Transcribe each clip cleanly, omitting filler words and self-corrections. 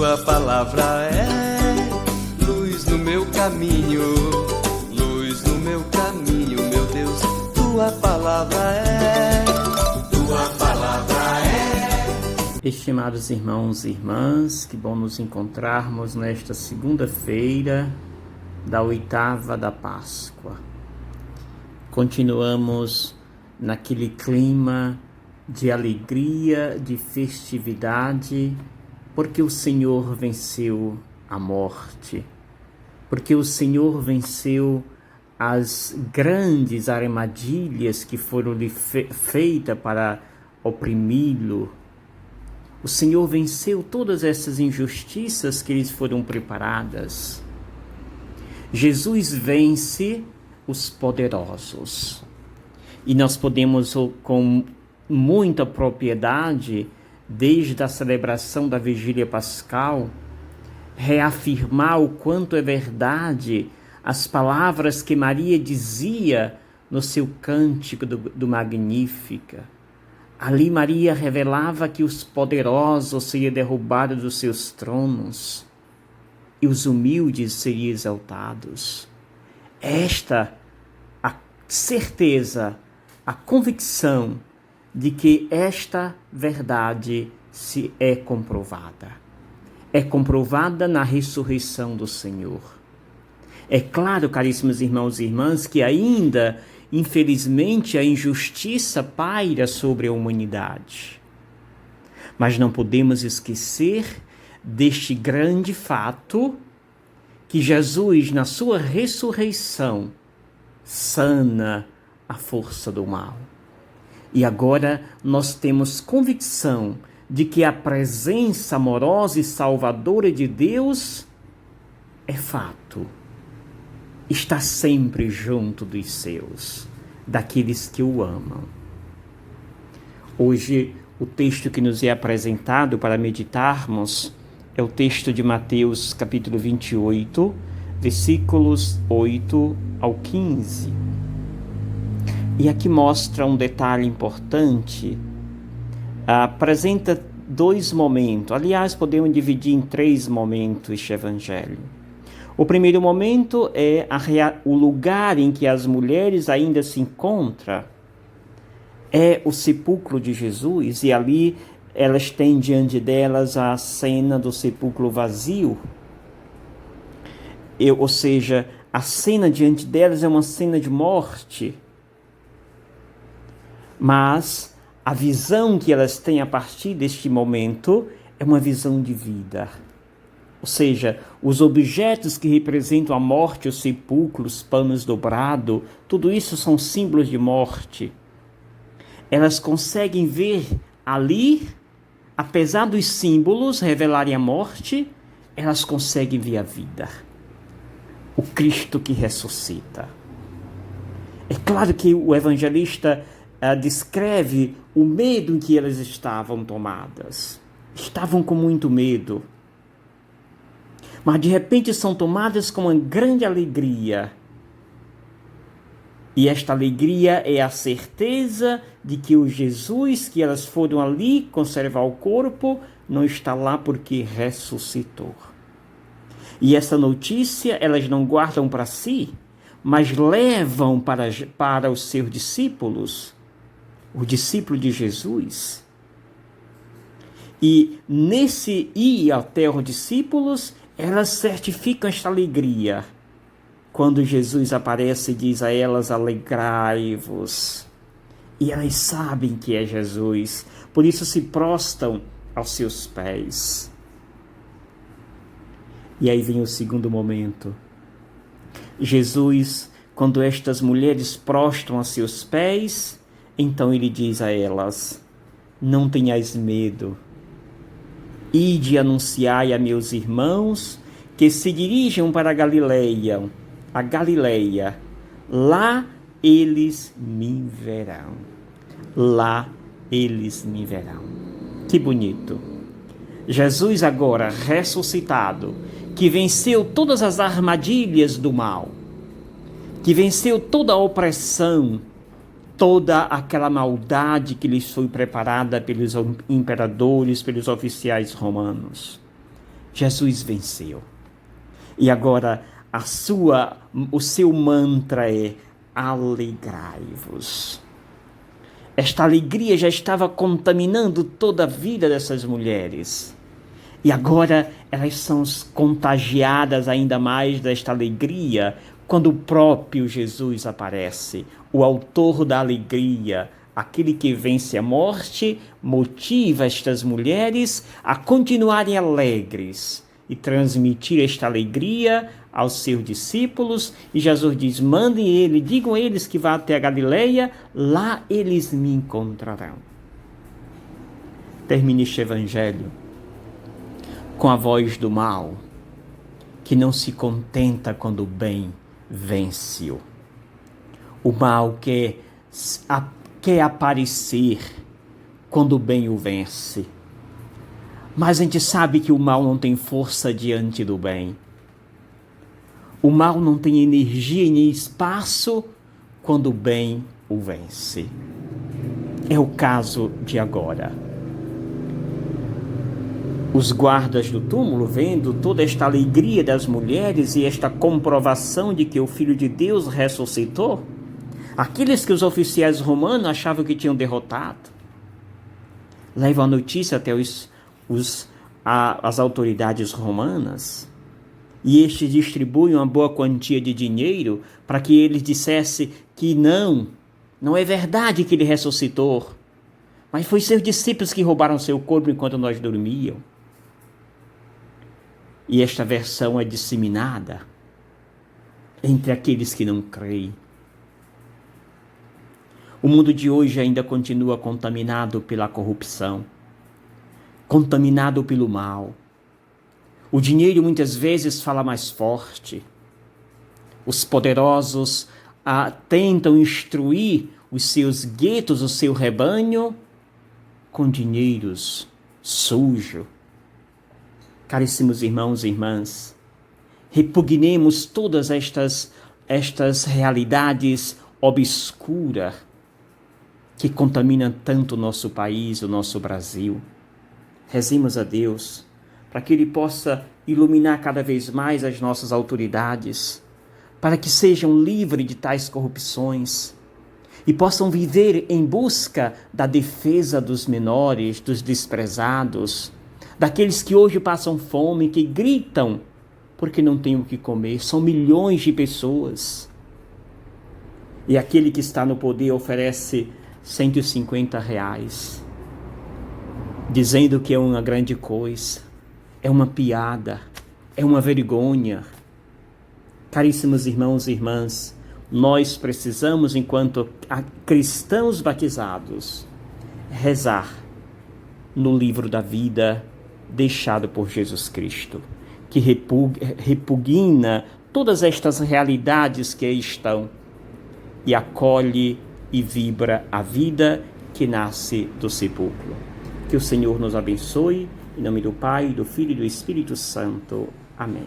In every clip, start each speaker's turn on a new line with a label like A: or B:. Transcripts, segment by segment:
A: tua palavra é luz no meu caminho, luz no meu caminho, meu Deus, tua palavra é, tua palavra é.
B: Estimados irmãos e irmãs, que bom nos encontrarmos nesta segunda-feira da oitava da Páscoa. Continuamos naquele clima de alegria, de festividade, porque o Senhor venceu a morte, porque o Senhor venceu as grandes armadilhas que foram feitas para oprimi-lo. O Senhor venceu todas essas injustiças que lhes foram preparadas. Jesus vence os poderosos. E nós podemos, com muita propriedade, desde a celebração da Vigília Pascal, reafirmar o quanto é verdade as palavras que Maria dizia no seu cântico do Magnífica. Ali Maria revelava que os poderosos seriam derrubados dos seus tronos e os humildes seriam exaltados. Esta a certeza, a convicção de que esta verdade se é comprovada. É comprovada na ressurreição do Senhor. É claro, caríssimos irmãos e irmãs, que ainda, infelizmente, a injustiça paira sobre a humanidade. Mas não podemos esquecer deste grande fato que Jesus, na sua ressurreição, sana a força do mal. E agora nós temos convicção de que a presença amorosa e salvadora de Deus é fato. Está sempre junto dos seus, daqueles que o amam. Hoje, o texto que nos é apresentado para meditarmos é o texto de Mateus, capítulo 28, versículos 8 ao 15. E aqui mostra um detalhe importante. Apresenta dois momentos. Aliás, podemos dividir em três momentos este evangelho. O primeiro momento é o lugar em que as mulheres ainda se encontram. É o sepulcro de Jesus, e ali elas têm diante delas a cena do sepulcro vazio. Ou seja, a cena diante delas é uma cena de morte. Mas a visão que elas têm a partir deste momento é uma visão de vida. Ou seja, os objetos que representam a morte, o sepulcro, os panos dobrados, tudo isso são símbolos de morte. Elas conseguem ver ali, apesar dos símbolos revelarem a morte, elas conseguem ver a vida. O Cristo que ressuscita. É claro que o evangelista descreve o medo em que elas estavam tomadas. Estavam com muito medo. Mas de repente são tomadas com uma grande alegria. E esta alegria é a certeza de que o Jesus que elas foram ali conservar o corpo não está lá porque ressuscitou. E essa notícia elas não guardam para si, mas levam para os seus discípulos, o discípulo de Jesus. E nesse ir até os discípulos, elas certificam esta alegria. Quando Jesus aparece e diz a elas, alegrai-vos. E elas sabem que é Jesus, por isso se prostam aos seus pés. E aí vem o segundo momento. Jesus, quando estas mulheres prostram a seus pés, então ele diz a elas, não tenhais medo. Ide anunciai a meus irmãos que se dirijam para a Galileia. Lá eles me verão. Lá eles me verão. Que bonito. Jesus agora ressuscitado, que venceu todas as armadilhas do mal, que venceu toda a opressão, toda aquela maldade que lhes foi preparada pelos imperadores, pelos oficiais romanos. Jesus venceu. E agora o seu mantra é: alegrai-vos. Esta alegria já estava contaminando toda a vida dessas mulheres. E agora elas são contagiadas ainda mais desta alegria quando o próprio Jesus aparece, o autor da alegria, aquele que vence a morte, motiva estas mulheres a continuarem alegres e transmitir esta alegria aos seus discípulos. E Jesus diz: mandem ele, digam a eles que vá até a Galileia, lá eles me encontrarão. Termine este evangelho com a voz do mal, que não se contenta quando o bem vence. O mal quer aparecer quando o bem o vence. Mas a gente sabe que o mal não tem força diante do bem. O mal não tem energia nem espaço quando o bem o vence. É o caso de agora. Os guardas do túmulo, vendo toda esta alegria das mulheres e esta comprovação de que o Filho de Deus ressuscitou, aqueles que os oficiais romanos achavam que tinham derrotado, levam a notícia até as autoridades romanas, e estes distribuem uma boa quantia de dinheiro para que eles dissessem que não é verdade que ele ressuscitou, mas foi seus discípulos que roubaram seu corpo enquanto nós dormíamos. E esta versão é disseminada entre aqueles que não creem. O mundo de hoje ainda continua contaminado pela corrupção, contaminado pelo mal. O dinheiro muitas vezes fala mais forte. Os poderosos tentam instruir os seus guetos, o seu rebanho, com dinheiros sujos. Caríssimos irmãos e irmãs, repugnemos todas estas realidades obscuras que contaminam tanto o nosso país, o nosso Brasil. Rezemos a Deus para que Ele possa iluminar cada vez mais as nossas autoridades, para que sejam livres de tais corrupções e possam viver em busca da defesa dos menores, dos desprezados, daqueles que hoje passam fome, que gritam porque não têm o que comer. São milhões de pessoas. E aquele que está no poder oferece R$150, dizendo que é uma grande coisa, é uma piada, é uma vergonha. Caríssimos irmãos e irmãs, nós precisamos, enquanto cristãos batizados, rezar no livro da vida deixado por Jesus Cristo, que repugna todas estas realidades que aí estão e acolhe e vibra a vida que nasce do sepulcro. Que o Senhor nos abençoe, em nome do Pai, do Filho e do Espírito Santo. Amém.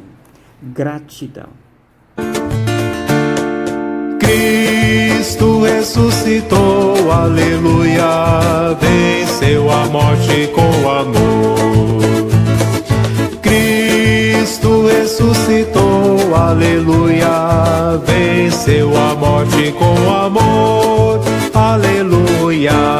B: Gratidão.
C: Cristo ressuscitou, aleluia, venceu a morte com amor. Cristo ressuscitou, aleluia, venceu a morte com amor, aleluia.